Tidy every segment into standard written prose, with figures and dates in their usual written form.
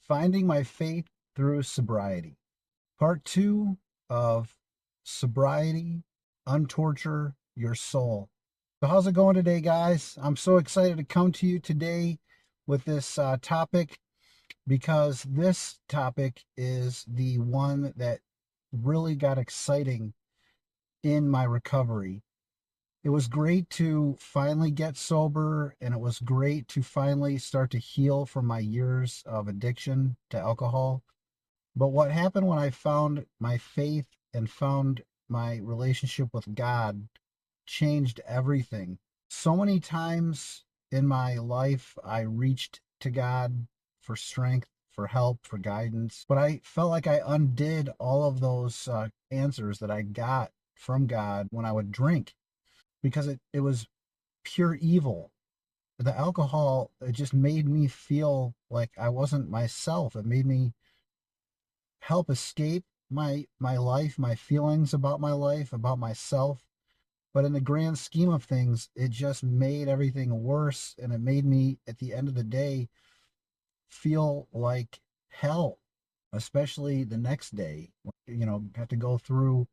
Finding My Faith Through Sobriety. Part two of Sobriety, Untorture Your Soul. So, how's it going today, guys? I'm so excited to come to you today with this topic because this topic is the one that really got exciting in my recovery. It was great to finally get sober, and it was great to finally start to heal from my years of addiction to alcohol. But what happened when I found my faith and found my relationship with God changed everything. So many times in my life, I reached to God for strength, for help, for guidance, but I felt like I undid all of those answers that I got from God when I would drink because it was pure evil. The alcohol, it just made me feel like I wasn't myself. It made me help escape my life, my feelings about my life, about myself. But in the grand scheme of things, it just made everything worse, and it made me at the end of the day feel like hell, especially the next day. Have to go through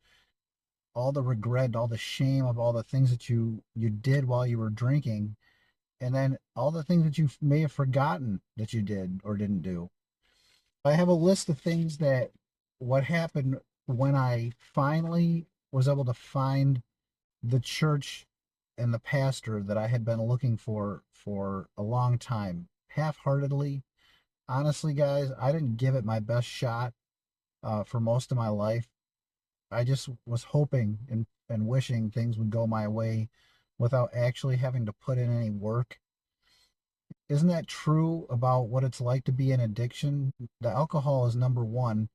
all the regret, all the shame of all the things that you did while you were drinking, and then all the things that you may have forgotten that you did or didn't do. I have a list of things that what happened when I finally was able to find the church and the pastor that I had been looking for a long time, half-heartedly. Honestly, guys, I didn't give it my best shot for most of my life. I just was hoping and wishing things would go my way without actually having to put in any work. Isn't that true about what it's like to be in addiction? The alcohol is number one.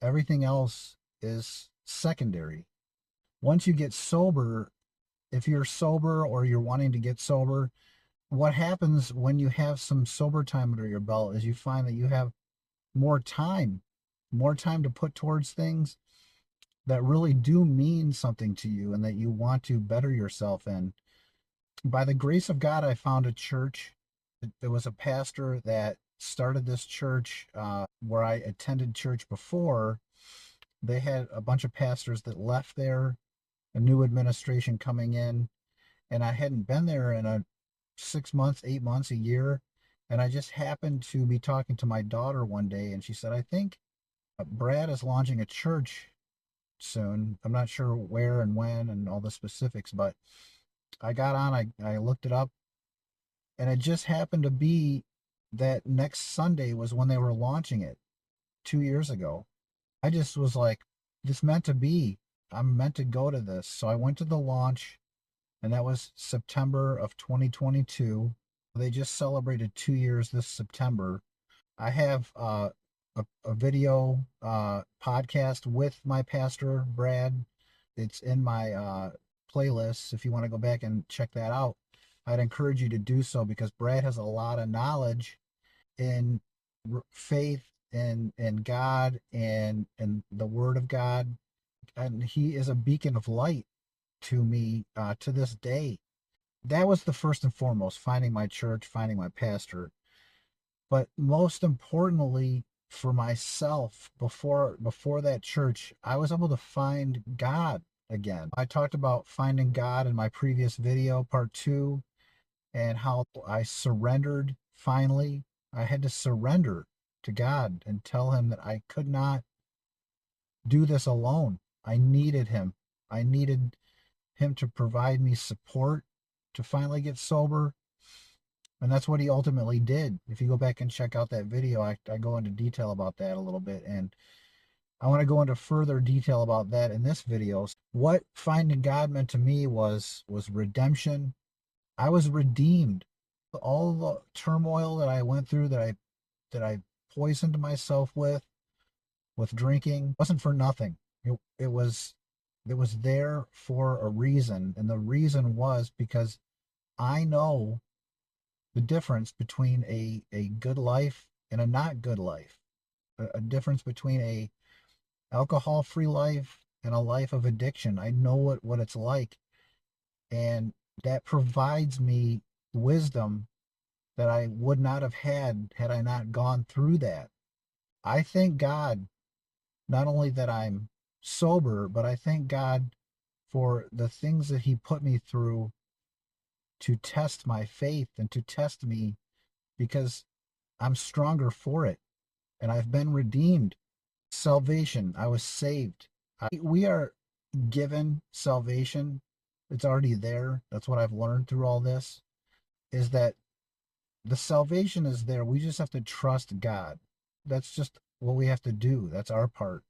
Everything else is secondary. Once you get sober, if you're sober or you're wanting to get sober, what happens when you have some sober time under your belt is you find that you have more time, more time to put towards things that really do mean something to you and that you want to better yourself in. By the grace of God, I found a church. There was a pastor that started this church where I attended church before. They had a bunch of pastors that left there, a new administration coming in, and I hadn't been there in a 6 months, 8 months, a year. And I just happened to be talking to my daughter one day, and she said, I think Brad is launching a church soon. I'm not sure where and when and all the specifics, but I got on, I looked it up, and it just happened to be that next Sunday was when they were launching it 2 years ago. I just was like, this meant to be. I'm meant to go to this. So I went to the launch, and that was September of 2022. They just celebrated 2 years this September. I have a video podcast with my pastor, Brad. It's in my playlists. If you want to go back and check that out, I'd encourage you to do so because Brad has a lot of knowledge in faith and God and the Word of God, and he is a beacon of light to me to this day. That was the first and foremost, finding my church, finding my pastor. But most importantly, for myself, before that church, I was able to find God again. I talked about finding God in my previous video, part two, and how I surrendered finally. I had to surrender to God and tell him that I could not do this alone. I needed him. I needed him to provide me support to finally get sober. And that's what he ultimately did. If you go back and check out that video, I go into detail about that a little bit. And I want to go into further detail about that in this video. What finding God meant to me was redemption. I was redeemed. All the turmoil that I went through, that I poisoned myself with drinking, wasn't for nothing. It was there for a reason, and the reason was because I know the difference between a good life and a not good life, a difference between a alcohol free life and a life of addiction. I know what it's like, and that provides me wisdom that I would not have had I not gone through that. I thank God not only that I'm sober, but I thank God for the things that He put me through to test my faith and to test me because I'm stronger for it and I've been redeemed. Salvation, I was saved. We are given salvation. It's already there. That's what I've learned through all this is that the salvation is there. We just have to trust God. That's just what we have to do. That's our part.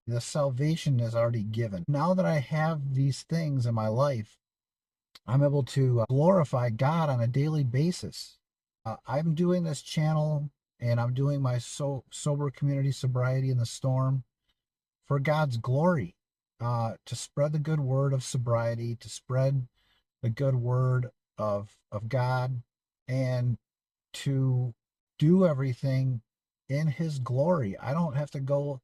The salvation is already given. Now that I have these things in my life, I'm able to glorify God on a daily basis. I'm doing this channel and I'm doing my sober community sobriety in the storm for God's glory, to spread the good word of sobriety, to spread the good word of God, and to do everything in His glory. I don't have to go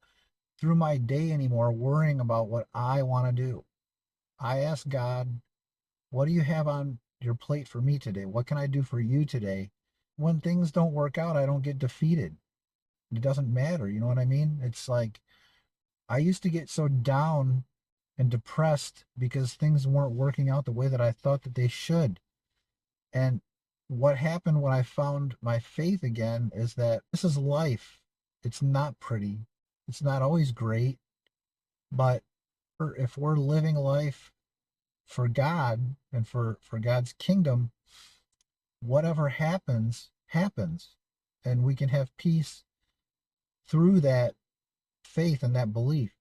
through my day anymore worrying about what I want to do. I ask God, what do you have on your plate for me today? What can I do for you today? When things don't work out, I don't get defeated. It doesn't matter. You know what I mean? It's like I used to get so down and depressed because things weren't working out the way that I thought that they should. And what happened when I found my faith again is that this is life. It's not pretty. It's not always great, but if we're living life for God and for God's kingdom, whatever happens, happens. And we can have peace through that faith and that belief.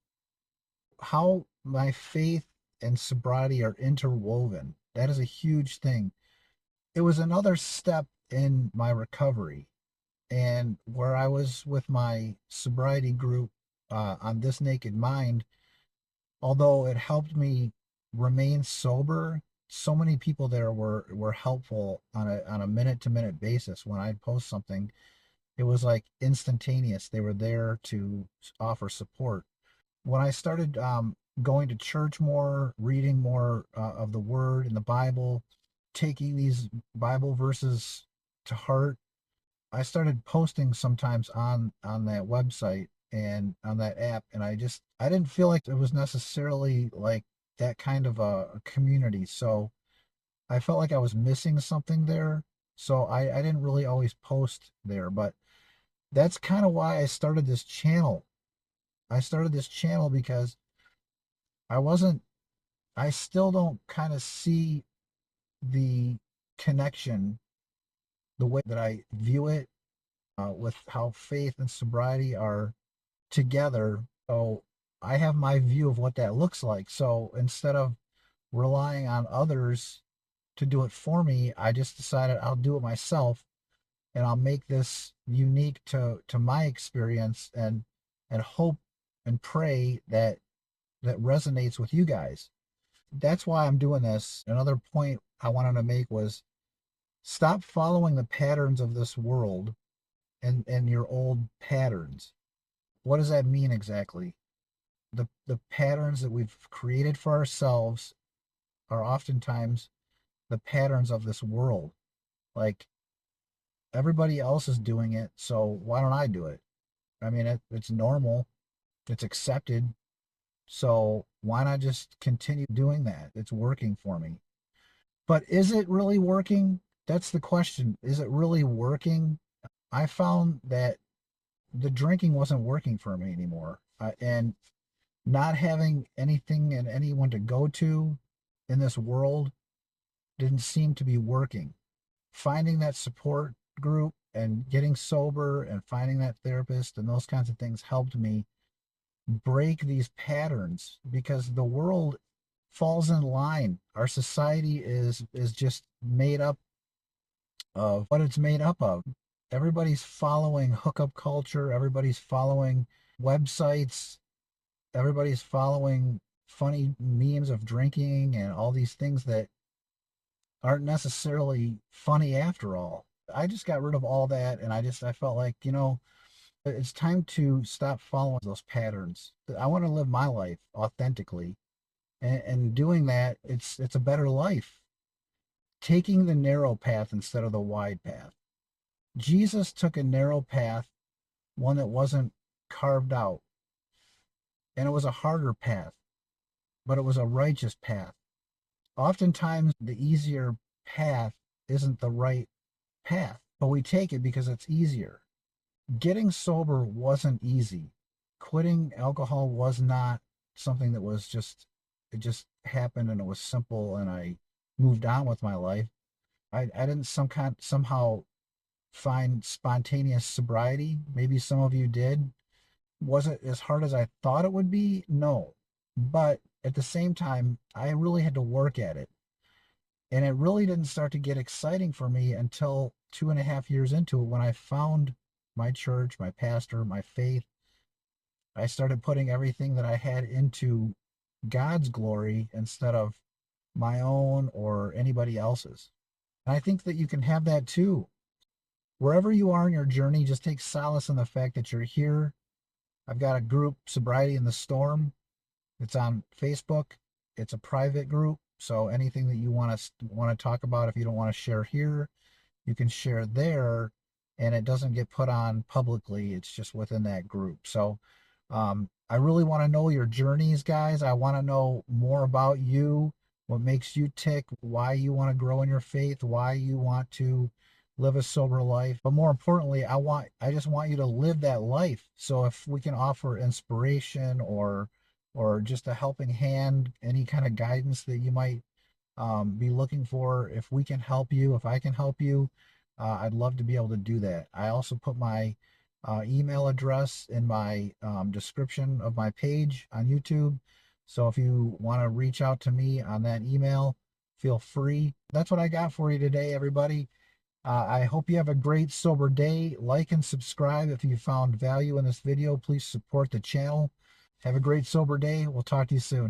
How my faith and sobriety are interwoven, that is a huge thing. It was another step in my recovery, and where I was with my sobriety group on This Naked Mind, although it helped me remain sober, so many people there were helpful on a minute to minute basis. When I'd post something, it was like instantaneous. They were there to offer support. When I started going to church more, reading more of the Word and the Bible, taking these Bible verses to heart, I started posting sometimes on that website and on that app, and I didn't feel like it was necessarily like that kind of a community. So I felt like I was missing something there. So I didn't really always post there, but that's kind of why I started this channel. I started this channel because I wasn't, I still don't kind of see the connection the way that I view it with how faith and sobriety are together. So I have my view of what that looks like. So instead of relying on others to do it for me, I just decided I'll do it myself and I'll make this unique to my experience and hope and pray that that resonates with you guys. That's why I'm doing this. Another point I wanted to make was stop following the patterns of this world and your old patterns. What does that mean exactly? The patterns that we've created for ourselves are oftentimes the patterns of this world. Like everybody else is doing it, so why don't I do it? I mean, it's normal, it's accepted, so why not just continue doing that? It's working for me. But is it really working? That's the question. Is it really working? I found that the drinking wasn't working for me anymore. And not having anything and anyone to go to in this world didn't seem to be working. Finding that support group and getting sober and finding that therapist and those kinds of things helped me break these patterns because the world falls in line. Our society is just made up of what it's made up of. Everybody's following hookup culture, everybody's following websites, everybody's following funny memes of drinking and all these things that aren't necessarily funny after all. I just got rid of all that and I felt like, it's time to stop following those patterns. I want to live my life authentically. And doing that, it's a better life. Taking the narrow path instead of the wide path. Jesus took a narrow path one that wasn't carved out. And it was a harder path, but it was a righteous path. Oftentimes, the easier path isn't the right path, but we take it because it's easier. Getting sober wasn't easy. Quitting alcohol was not something that was just, it just happened and it was simple and I moved on with my life. I didn't somehow find spontaneous sobriety. Maybe some of you did. Was it as hard as I thought it would be? No. But at the same time, I really had to work at it. And it really didn't start to get exciting for me until 2.5 years into it when I found my church, my pastor, my faith. I started putting everything that I had into God's glory instead of my own or anybody else's. And I think that you can have that too. Wherever you are in your journey, just take solace in the fact that you're here. I've got a group, Sobriety in the Storm. It's on Facebook. It's a private group. So anything that you want to talk about, if you don't want to share here, you can share there, and it doesn't get put on publicly. It's just within that group. So I really want to know your journeys, guys. I want to know more about you, what makes you tick, why you want to grow in your faith, why you want to live a sober life. But more importantly, I just want you to live that life. So if we can offer inspiration or just a helping hand, any kind of guidance that you might be looking for, if we can help you, if I can help you, I'd love to be able to do that. I also put my email address in my description of my page on YouTube. So if you want to reach out to me on that email, feel free. That's what I got for you today, everybody. I hope you have a great sober day. Like and subscribe if you found value in this video. Please support the channel. Have a great sober day. We'll talk to you soon.